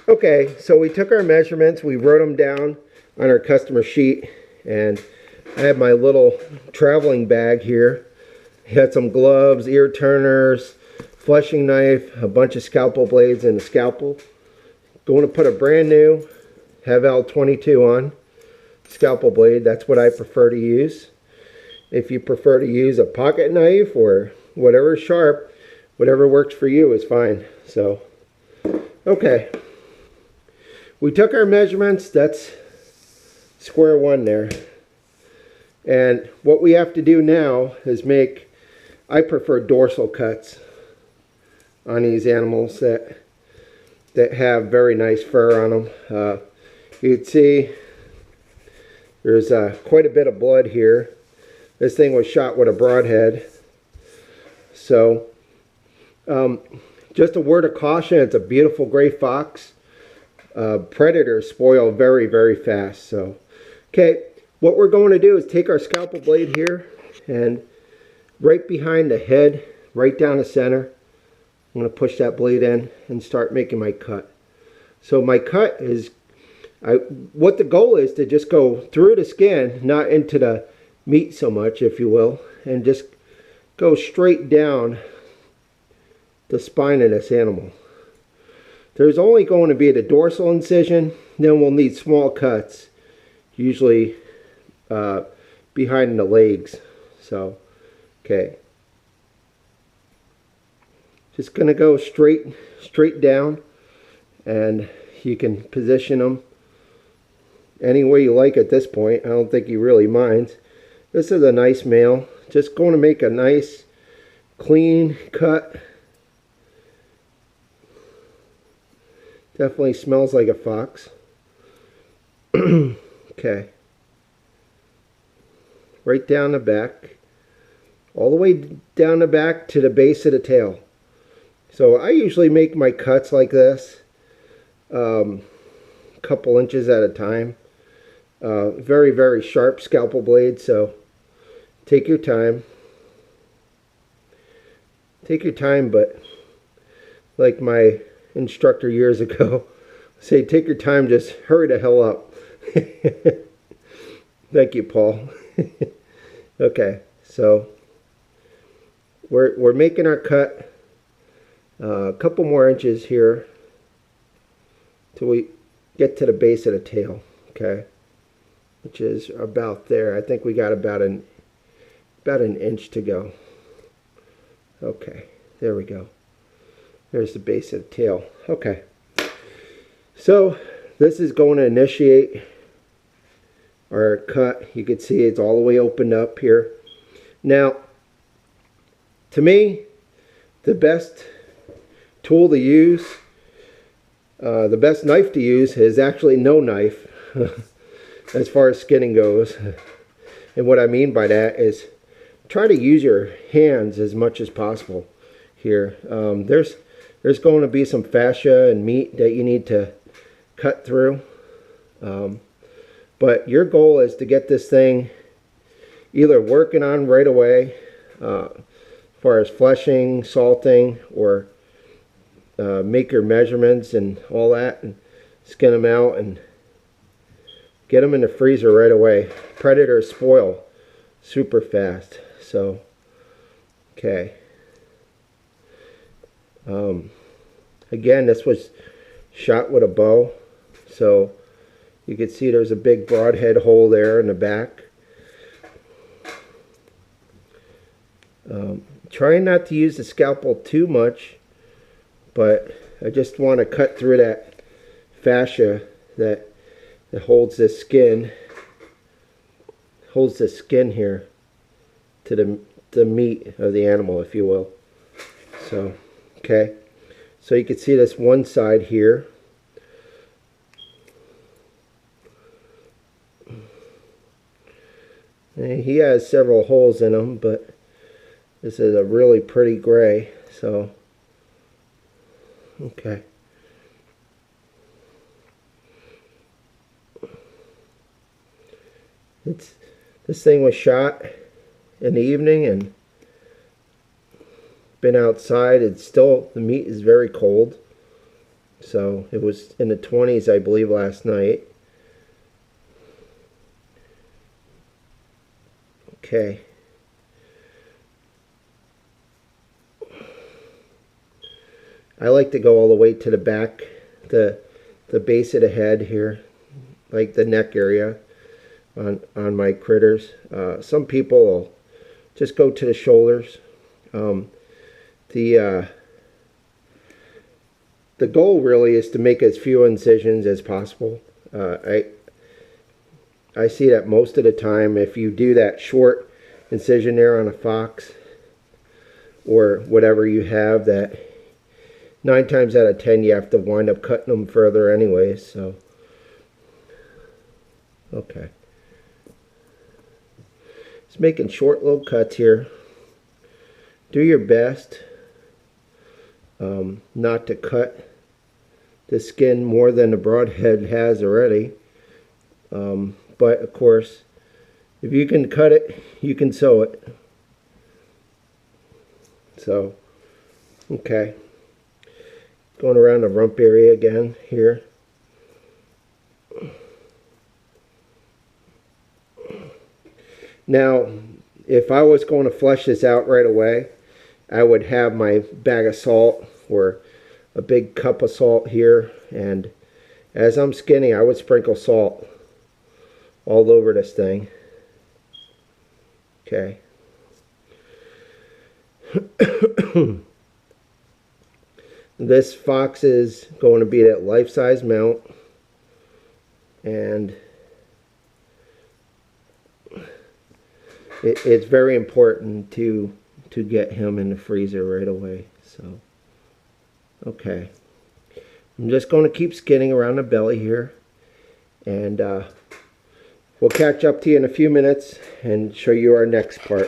Okay, so we took our measurements, we wrote them down on our customer sheet, and I have my little traveling bag here. Had some gloves, ear turners, fleshing knife, a bunch of scalpel blades, and a scalpel. Going to put a brand new Haval 22 on scalpel blade. That's what I prefer to use. If you prefer to use a pocket knife or whatever sharp, whatever works for you is fine. So, okay. We took our measurements. That's square one there. And what we have to do now is make, I prefer dorsal cuts on these animals that have very nice fur on them. You can see there's quite a bit of blood here. This thing was shot with a broadhead. So, just a word of caution, it's a beautiful gray fox. Predators spoil very, very fast. So, okay, what we're going to do is take our scalpel blade here and right behind the head, right down the center, I'm going to push that blade in and start making my cut. So my cut is, what the goal is to just go through the skin, not into the meat so much, if you will, and just go straight down the spine of this animal. There's only going to be the dorsal incision, then we'll need small cuts, usually behind the legs. So, okay. Just going to go straight down, and you can position them any way you like at this point. I don't think he really minds. This is a nice male. Just going to make a nice clean cut. Definitely smells like a fox. Okay. Right down the back. All the way down the back to the base of the tail. So I usually make my cuts like this. A couple inches at a time. Very, very sharp scalpel blade, so take your time. Take your time, but like my instructor years ago, say take your time, just hurry the hell up. Thank you, Paul. Okay, so we're making our cut a couple more inches here till we get to the base of the tail, okay, which is about there. I think we got about an inch to go. Okay, there we go. There's the base of the tail. Okay, so this is going to initiate our cut. You can see it's all the way opened up here. Now, to me, the best tool to use, the best knife to use is actually no knife as far as skinning goes. And what I mean by that is try to use your hands as much as possible here. There's going to be some fascia and meat that you need to cut through. But your goal is to get this thing either working on right away, as far as fleshing, salting, or make your measurements and all that, and skin them out and get them in the freezer right away. Predators spoil super fast. So, okay. Again, this was shot with a bow, so you can see there's a big broadhead hole there in the back. Trying not to use the scalpel too much, but I just want to cut through that fascia that holds this skin, here to the meat of the animal, if you will. So, okay. So you can see this one side here. And he has several holes in him, but this is a really pretty gray. So, okay. This thing was shot in the evening and been outside. It's still, the meat is very cold, So it was in the 20s, I believe, last night. Okay. I like to go all the way to the back, the base of the head here, like the neck area on my critters. Some people will just go to the shoulders. The goal really is to make as few incisions as possible. I see that most of the time, if you do that short incision there on a fox or whatever you have, that 9 times out of 10 you have to wind up cutting them further anyways. So okay, just making short little cuts here. Do your best not to cut the skin more than the broadhead has already, but of course if you can cut it, you can sew it. So okay, going around the rump area again here. Now if I was going to flush this out right away, I would have my bag of salt or a big cup of salt here, and as I'm skinning, I would sprinkle salt all over this thing. Okay. This fox is going to be that life-size mount, and it's very important to get him in the freezer right away. So okay, I'm just going to keep skinning around the belly here, and we'll catch up to you in a few minutes and show you our next part.